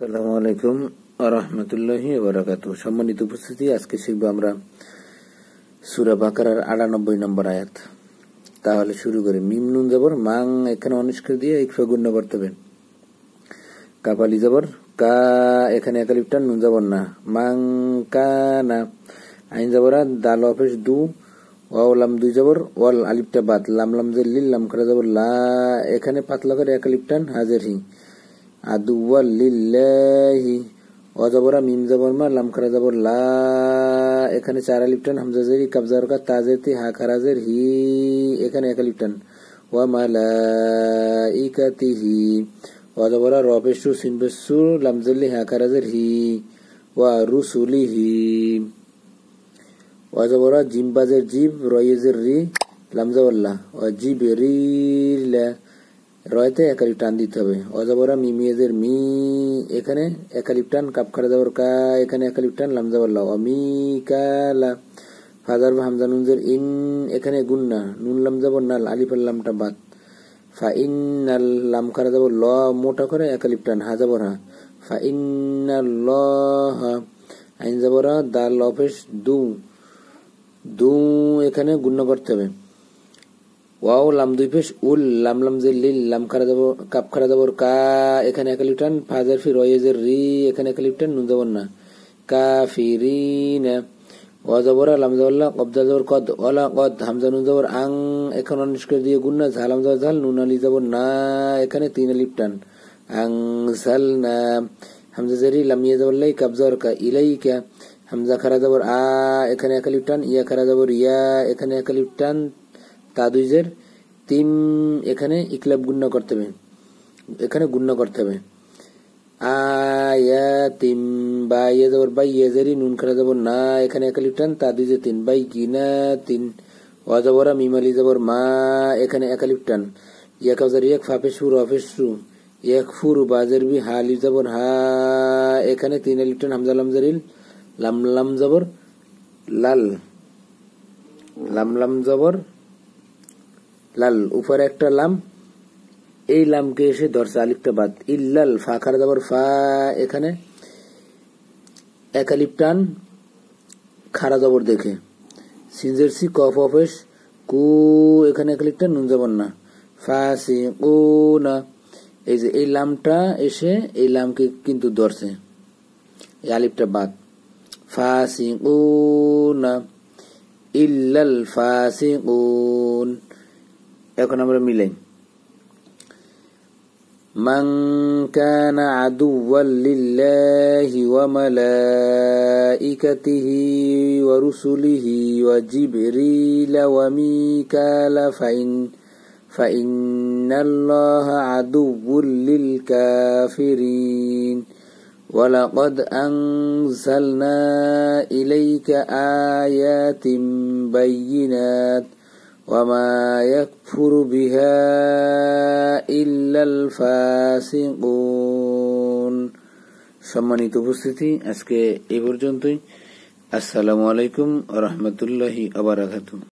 আসসালামু আলাইকুম ওয়া রাহমাতুল্লাহি ওয়া বারাকাতুহু। সম্মানিত উপস্থিতি, আজকে শিখব আমরা সূরা বাকারার ৯৮ নম্বর আয়াত। তাহলে শুরু করি। মিম নুন জবর মাং, এখানে অনিষ্কার দিয়ে ইকফা গুণ করতে হবে। কাপালি জবর কা, এখানে একালিফ টান, নুন জবর না, মাং কানা। আইন জবর দাল অফেস দু, ওয়াও লাম দুই জবর, ওয়াল আলিফটা বাদ, লাম লাম জের লিল, লাম খারা জবর লা, এখানে পাতলা করে একালিফ টান, হাজের হি, আদুওয়াল লিল্লাহি। অজবরা মিম জবর মা, লাম খারা জবর লা, এখানে চার আলিফ টান, হামজা জেরি, কাবজার কা, তাজের তি, হা খারাজের হি, এখানে এক আলিফ টান, ওয়া মালাইকাতিহি। অজবরা র পেশু সিন পেশু, লাম জেলি, হা খারাজের হি, ওয়া রুসুলিহি। অজবরা জিম বাজের জিব, রয়েজের রি, লাম জবর লা, ওয়া জিবরিলা, রয়তে একালিফ টান দিতে হবে। অজবরা মিমিয়েজের মি, এখানে একালিফ টান, কাপ খারা যাবর কা, এখানে একালিফ টান, লাম যাবর লা, অমিকালা। ফাজার বা হামজা নুনজের ইন, এখানে গুন্না, নুন লাম যাবর নাল, আলিফ আর লামটা বাদ, ফা ইন্নাল, লাম খারা যাবর ল, মোটা করে একালিফ টান, হা যাবর হা, ফা ইন্নাল্লাহ। আইন যাবরা দাল অফেস দু, দু, এখানে গুন্না করতে হবে। ওয়াও লাম দুই পেশ উল, লাম লাম জের লিল, লাম খারা যাবর, কাপ খারা যাবর কা, এখানে একালিফ টান, ফাজার ফি রয়েজের রি, এখানে একালিফ টান, নুন যাবর না, কাফিরিনা। ওয়া যাবরা লাম যাবর লা, কবজা যাবর কদ, ওয়ালা কদ, হামজা নুন যাবর আং, এখন অনিষ্কার দিয়ে গুন্না, ঝালাম যাবর ঝাল, নুন আলি যাবর না, এখানে তিন আলিফ টান, আং সাল না। হামজা জেরি, লামিয়ে যাবর লাই, কাবজার কা, ইলাইকা। হামজা খারা যাবর আ, এখানে একালিফ টান, ইয়া খারা যাবর ইয়া, এখানে একালিফ টান, তা দুই জের তিন, এখানে ইকলাব গুন্না করতে হবে, এখানে গুন্না করতে হবে। আয়াতিম, বা ইয়ে যাবর বাই, ইয়ে জেরি, নুন খারা যাবর না, এখানে একালিফ টান, তা দুই জের তিন, বাই গিনা তিন। অজবরা মিমালি যাবর মা, এখানে একালিফ টান, ইয়া কাবজার ইয়েক, ফাফে সুর অফে সু, ইয়েক ফুর, বাজের বি, হা আলিফ যাবর হা, এখানে তিন আলিফ টান, হামজা লাম জারিল, লাম লাম যাবর লাল, লাম লাম যাবর লাল, উপরে একটা লাম, এই লামকে এসে ধরছে আলিফটা বাদ, ইল্লাল, ফা খারা যাবর ফা, এখানে এক আলিফ টান, খারা যাবর দেখে, সিনজের সি, কফ অফেস কু, এখানে এক আলিফ টান, নুন যাবর না, ফা সি ও না। এই যে এই লামটা এসে এই লামকে কিন্তু ধরছে, এই আলিফটা বাদ, ফা সি ও না, ইল্লাল ফাসিকুন। এখন আমরা মিলাই। মান কানা আদুওয়াল লিল্লাহি ওয়া মালাইকাতিহি ওয়া রুসুলিহি ওয়া জিবরিল ওয়া মিকালা ফাইন্নাল্লাহা আদুউল লিল কাফিরিন। ওয়ালাকাদ আনজালনা ইলাইকা আয়াতিন বাইয়িনাত ওয়ামা ইয়াকফুরু বিহা ইল্লাল ফাসিকুন। সম্মানিত উপস্থিতি, আজকে এই পর্যন্তই। আসসালামু আলাইকুম ওয়া রাহমাতুল্লাহি ওয়া বারাকাতুহু।